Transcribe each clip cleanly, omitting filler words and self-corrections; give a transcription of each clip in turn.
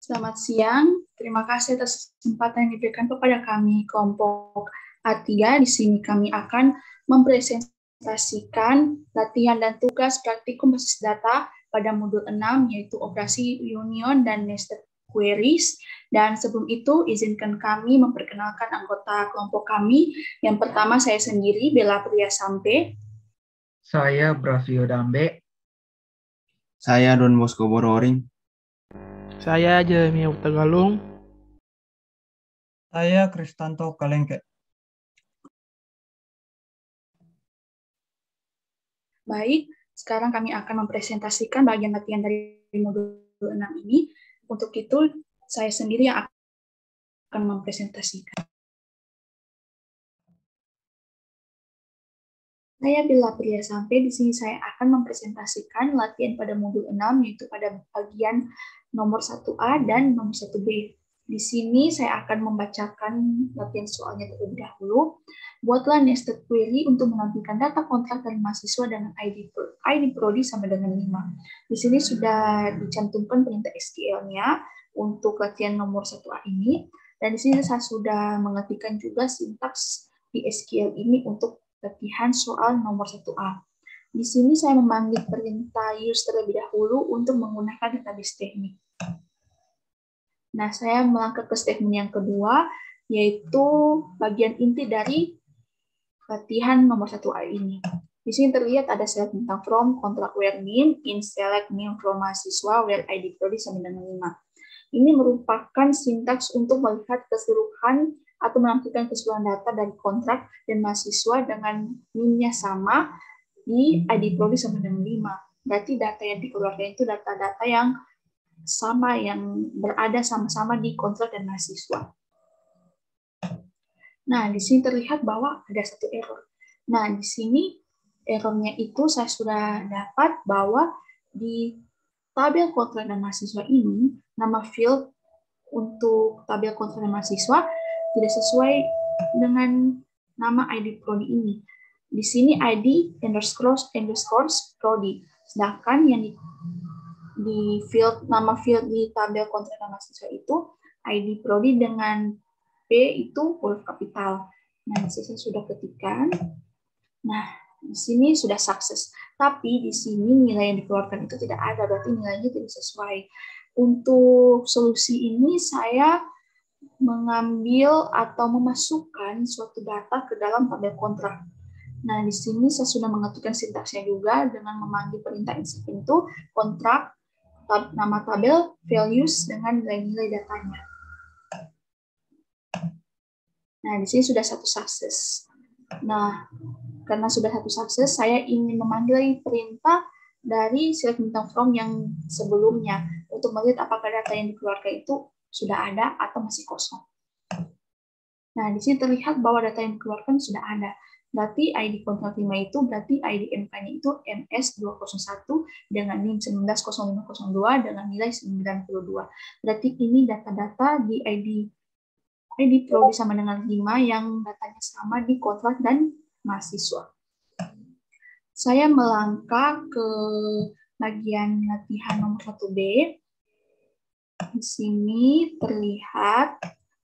Selamat siang, terima kasih atas kesempatan yang diberikan kepada kami kelompok A3. Di sini kami akan mempresentasikan latihan dan tugas praktikum basis data pada modul 6, yaitu operasi union dan nested queries. Dan sebelum itu, izinkan kami memperkenalkan anggota kelompok kami. Yang pertama, saya sendiri, Bella Priyasampe. Saya Bravio Dambe. Saya Don Bosco Bororing. Saya Jeremy Utagalung. Saya Kristanto Kalengke. Baik, sekarang kami akan mempresentasikan bagian latihan dari modul 6 ini. Untuk itu, saya sendiri yang akan mempresentasikan. Saya Bella Priyasampe. Di sini saya akan mempresentasikan latihan pada modul 6, yaitu pada bagian nomor 1A dan nomor 1B. Di sini saya akan membacakan latihan soalnya terlebih dahulu. Buatlah nested query untuk menampilkan data kontrak dari mahasiswa dengan ID Prodi sampai dengan 5. Di sini sudah dicantumkan perintah SQL-nya untuk latihan nomor 1A ini. Dan di sini saya sudah mengetikkan juga sintaks di SQL ini untuk latihan soal nomor 1A. Di sini saya memanggil perintah use terlebih dahulu untuk menggunakan database teknik. Nah, saya melangkah ke statement yang kedua, yaitu bagian inti dari latihan nomor 1A ini. Di sini terlihat ada select tentang from, kontrak where min, in select min from mahasiswa, where ID prodi sampai dengan 5. Ini merupakan sintaks untuk melihat keseluruhan atau menampilkan keseluruhan data dari kontrak dan mahasiswa dengan min-nya sama di ID prodi sampai dengan 5. Berarti data yang dikeluarkan itu data-data yang sama, yang berada sama-sama di kontrak dan mahasiswa. Nah, di sini terlihat bahwa ada satu error. Nah, di sini errornya itu saya sudah dapat bahwa di tabel kontrak dan mahasiswa ini, nama field untuk tabel kontrak dan mahasiswa tidak sesuai dengan nama ID prodi ini. Di sini ID underscore prodi. Sedangkan yang di field nama field di tabel kontrak dan mahasiswa itu ID prodi dengan P itu huruf kapital. Nah, di sini sudah ketikkan. Nah, di sini sudah sukses. Tapi di sini nilai yang dikeluarkan itu tidak ada, berarti nilainya tidak sesuai. Untuk solusi ini saya mengambil atau memasukkan suatu data ke dalam tabel kontrak. Nah, di sini saya sudah mengetikkan sintaksnya juga dengan memanggil perintah insert itu kontrak, nama tabel, values dengan nilai-nilai datanya. Nah, di sini sudah satu sukses. Nah, karena sudah satu sukses, saya ingin memanggil perintah dari select tentang from yang sebelumnya untuk melihat apakah data yang dikeluarkan itu sudah ada atau masih kosong. Nah, di sini terlihat bahwa data yang dikeluarkan sudah ada. Berarti ID kontrak 5 itu berarti ID MK-nya itu MS201 dengan NIM 190502 dengan nilai 92. Berarti ini data-data di ID prodi sama dengan 5 yang datanya sama di kontrak dan mahasiswa. Saya melangkah ke bagian latihan nomor 1B. Di sini terlihat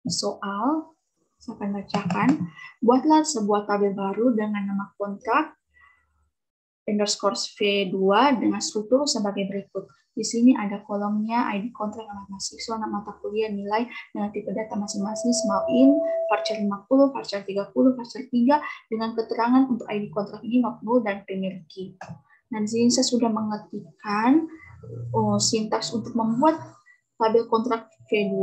di soal, saya akan bacakan. Buatlah sebuah tabel baru dengan nama kontrak underscore V2 dengan struktur sebagai berikut. Di sini ada kolomnya ID kontrak, nama mahasiswa, nama mata kuliah, nilai, dengan tipe data masing-masing, small in, varchar 50, varchar 30, varchar 3, dengan keterangan untuk ID kontrak ini not null dan primary key. Nah, di sini saya sudah mengetikkan sintaks untuk membuat tabel kontrak V2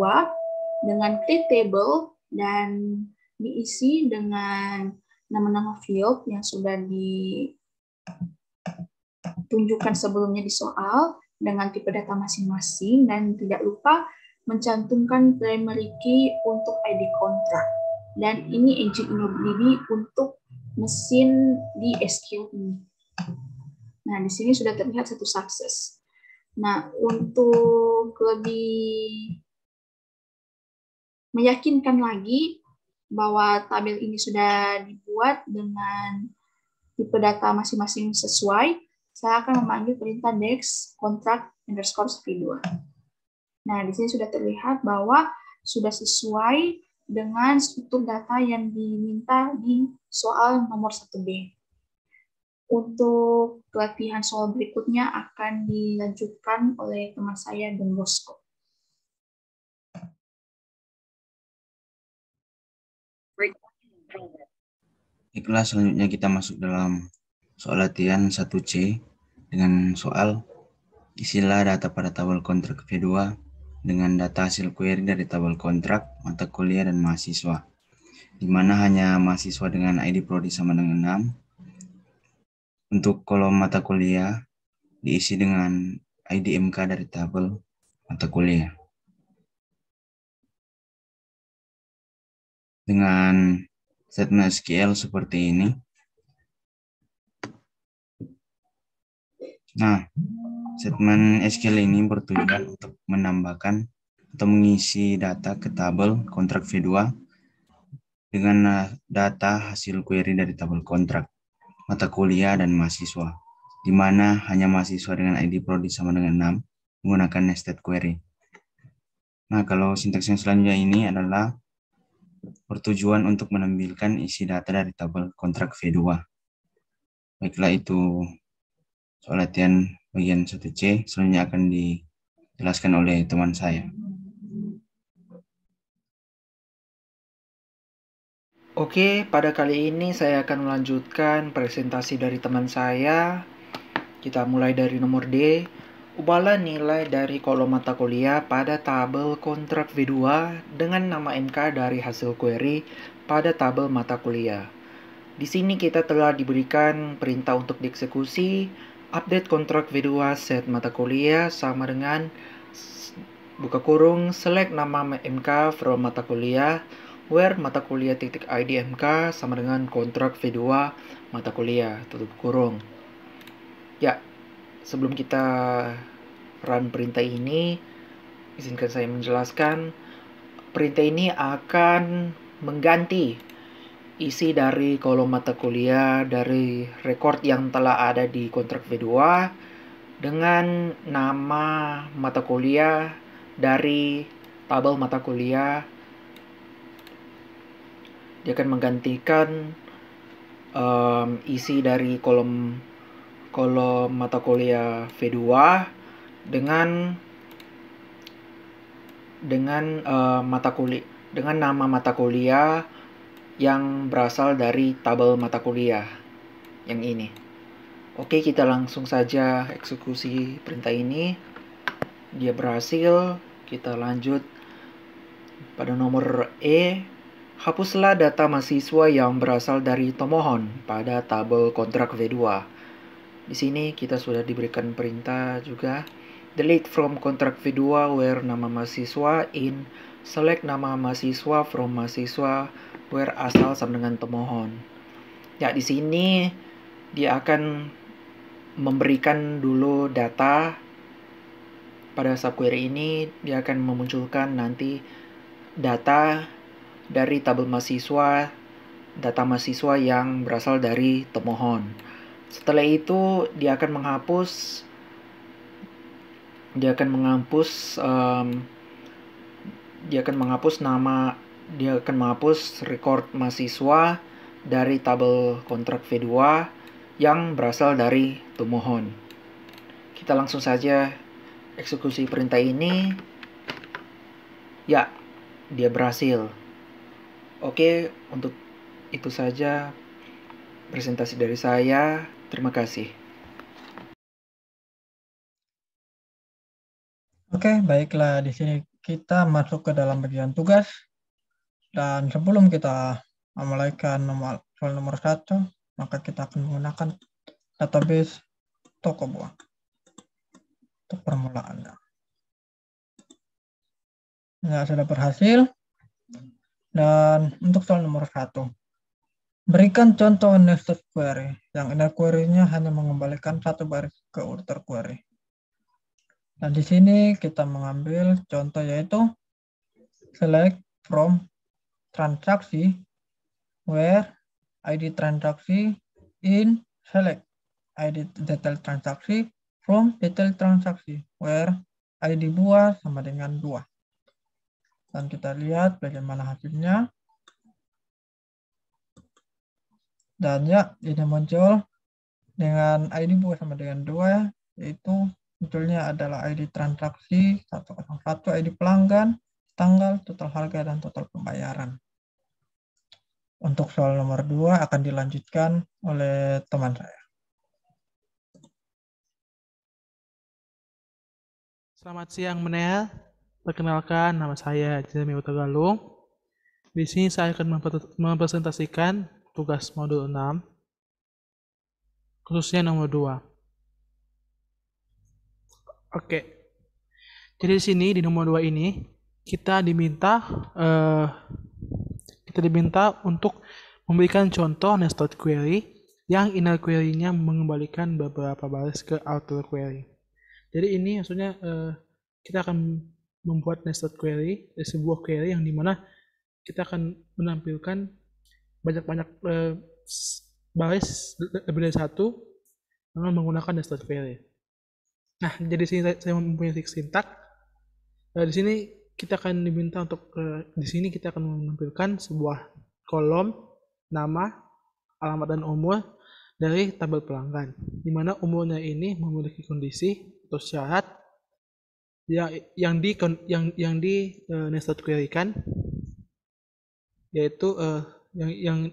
dengan create table dan diisi dengan nama-nama field yang sudah ditunjukkan sebelumnya di soal dengan tipe data masing-masing, dan tidak lupa mencantumkan primary key untuk ID kontrak. Dan ini engine InnoDB untuk mesin di SQL ini. Nah, di sini sudah terlihat satu sukses. Nah, untuk lebih meyakinkan lagi bahwa tabel ini sudah dibuat dengan tipe data masing-masing sesuai, saya akan memanggil perintah dex kontrak underscore v2. Nah, di sini sudah terlihat bahwa sudah sesuai dengan struktur data yang diminta di soal nomor 1B. Untuk pelatihan soal berikutnya akan dilanjutkan oleh teman saya Don Bosco. Baiklah, selanjutnya kita masuk dalam soal latihan 1C dengan soal isilah data pada tabel kontrak V2 dengan data hasil query dari tabel kontrak, mata kuliah, dan mahasiswa, di mana hanya mahasiswa dengan ID prodi sama dengan 6. Untuk kolom mata kuliah diisi dengan ID MK dari tabel mata kuliah. Dengan statement SQL seperti ini. Nah, statement SQL ini bertujuan untuk menambahkan atau mengisi data ke tabel kontrak V2 dengan data hasil query dari tabel kontrak, mata kuliah, dan mahasiswa, di mana hanya mahasiswa dengan ID prodi sama dengan 6 menggunakan nested query. Nah, kalau sintaks yang selanjutnya ini adalah bertujuan untuk menampilkan isi data dari tabel kontrak V2. Baiklah, itu soal latihan bagian 1C, selanjutnya akan dijelaskan oleh teman saya. Oke, pada kali ini saya akan melanjutkan presentasi dari teman saya. Kita mulai dari nomor D. Ubahlah nilai dari kolom mata kuliah pada tabel kontrak V2 dengan nama MK dari hasil query pada tabel mata kuliah. Di sini kita telah diberikan perintah untuk dieksekusi. Update kontrak V2 set mata kuliah sama dengan buka kurung select nama MK from mata kuliah where mata kuliah titik ID MK sama dengan kontrak V2 mata kuliah tutup kurung. Ya, sebelum kita run perintah ini, izinkan saya menjelaskan. Perintah ini akan mengganti isi dari kolom mata kuliah dari record yang telah ada di kontrak V2 dengan nama mata kuliah dari tabel mata kuliah. Dia akan menggantikan isi dari kolom mata kuliah V2 dengan nama mata kuliah yang berasal dari tabel mata kuliah yang ini. Oke, kita langsung saja eksekusi perintah ini. Dia berhasil. Kita lanjut pada nomor E. Hapuslah data mahasiswa yang berasal dari pemohon pada tabel kontrak V2. Di sini kita sudah diberikan perintah juga. Delete from kontrak V2 where nama mahasiswa in select nama mahasiswa from mahasiswa where asal sama dengan pemohon. Ya, di sini dia akan memberikan dulu data pada subquery ini. Dia akan memunculkan nanti data dari tabel mahasiswa, data mahasiswa yang berasal dari pemohon. Setelah itu dia akan menghapus record mahasiswa dari tabel kontrak V2 yang berasal dari pemohon. Kita langsung saja eksekusi perintah ini. Ya, dia berhasil. Oke, untuk itu saja presentasi dari saya. Terima kasih. Oke, baiklah. Di sini kita masuk ke dalam bagian tugas. Dan sebelum kita memulaikan soal nomor 1, maka kita akan menggunakan database Tokoboa untuk permulaannya. Ya, sudah berhasil. Dan untuk soal nomor 1, berikan contoh nested query. Yang inner query-nya hanya mengembalikan satu baris ke outer query. Dan di sini kita mengambil contoh yaitu select from transaksi where ID transaksi in select ID detail transaksi from detail transaksi where ID buah sama dengan 2. Dan kita lihat bagaimana hasilnya. Dan ya, ini muncul dengan ID buah sama dengan 2, yaitu munculnya adalah ID transaksi 101, ID pelanggan, tanggal, total harga, dan total pembayaran. Untuk soal nomor 2 akan dilanjutkan oleh teman saya. Selamat siang, Menel. Perkenalkan, nama saya Jeremy Utagalung. Di sini saya akan mempresentasikan tugas modul 6, khususnya nomor 2. Oke. Jadi di sini di nomor 2 ini kita diminta untuk memberikan contoh nested query yang inner query-nya mengembalikan beberapa baris ke outer query. Jadi ini maksudnya kita akan membuat nested query, sebuah query yang dimana kita akan menampilkan banyak-banyak baris lebih dari satu dengan menggunakan nested query. Nah, jadi sini saya mempunyai sintak. Di sini kita akan diminta untuk di sini kita akan menampilkan sebuah kolom nama, alamat, dan umur dari tabel pelanggan, di mana umurnya ini memiliki kondisi atau syarat yang di nested query kan, yaitu yang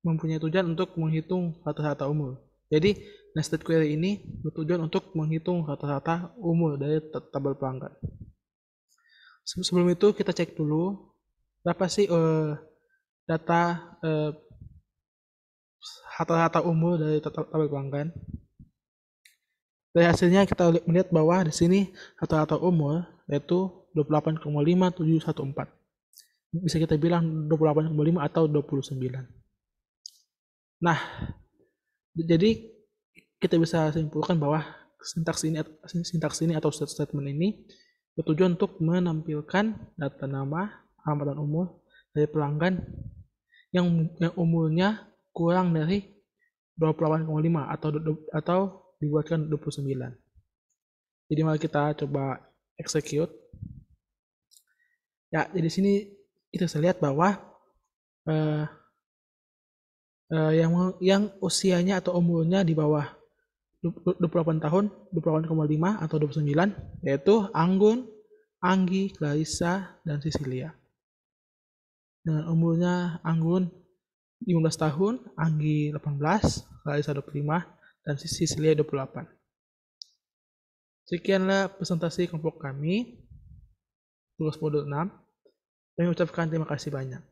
mempunyai tujuan untuk menghitung rata-rata umur. Jadi nested query ini bertujuan untuk menghitung rata-rata umur dari tabel pelanggan. Sebelum itu kita cek dulu berapa sih data rata-rata umur dari tabel pelanggan. Dari hasilnya kita melihat bahwa di sini rata-rata umur yaitu 28,5714. Bisa kita bilang 28,5 atau 29. Nah, jadi kita bisa simpulkan bahwa sintaks ini atau statement ini bertujuan untuk menampilkan data nama, alamat, dan umur dari pelanggan yang umurnya kurang dari 28,5 atau dibuatkan 29. Jadi mari kita coba execute. Ya, jadi sini kita bisa lihat bahwa yang usianya atau umurnya di bawah 28 tahun, 28,5 atau 29, yaitu Anggun, Anggi, Clarissa, dan Cecilia. Dengan umurnya Anggun 15 tahun, Anggi 18, Clarissa 25, dan Cecilia 28. Sekianlah presentasi kelompok kami, tugas modul 6. Kami ucapkan terima kasih banyak.